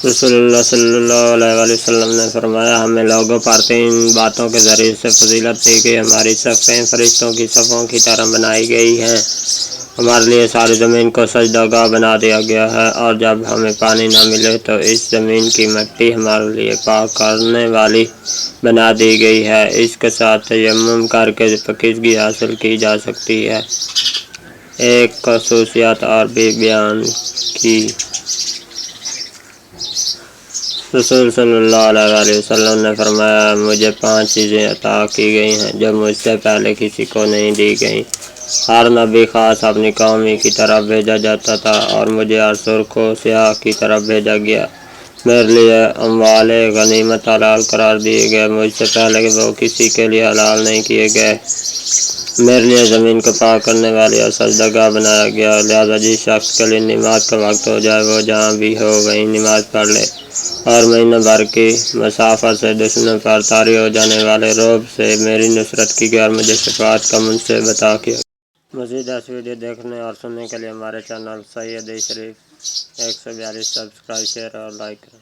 رسول اللہ صلی اللہ علیہ وسلم نے فرمایا، ہمیں لوگوں پر 3 باتوں کے ذریعے سے فضیلت دی کہ ہماری صفیں فرشتوں کی صفوں کی طرح بنائی گئی ہیں، ہمارے لیے ساری زمین کو سجدہ گاہ بنا دیا گیا ہے، اور جب ہمیں پانی نہ ملے تو اس زمین کی مٹی ہمارے لیے پاک کرنے والی بنا دی گئی ہے، اس کے ساتھ تیمم کر کے پاکیزگی حاصل کی جا سکتی ہے۔ ایک خصوصیت اور بھی بیان کی۔ رسول صلی اللہ علیہ وسلم نے فرمایا، مجھے 5 چیزیں عطا کی گئی ہیں جو مجھ سے پہلے کسی کو نہیں دی گئیں۔ ہر نبی خاص اپنی قوم ہی کی طرف بھیجا جاتا تھا اور مجھے ہر سرخ و سیاہ کی طرف بھیجا گیا۔ میرے لیے اموال غنیمت حلال قرار دیے گئے، مجھ سے پہلے وہ کسی کے لیے حلال نہیں کیے گئے۔ میرے لیے زمین کو پاک کرنے والی اور سجدہ گاہ بنایا گیا، لہذا جس شخص کے لیے نماز کا وقت ہو جائے وہ جہاں بھی ہو وہیں نماز پڑھ لے، اور مہینہ بھر کی مسافت سے دشمنوں پر طاری ہو جانے والے رعب سے میری نصرت کی گئی اور مجھے شفاعت کا منصب عطا کیا۔ مزید ایسی ویڈیو دیکھنے اور سننے کے لیے ہمارے چینل سید شریف 142 سبسکرائب، شیئر اور لائک کریں۔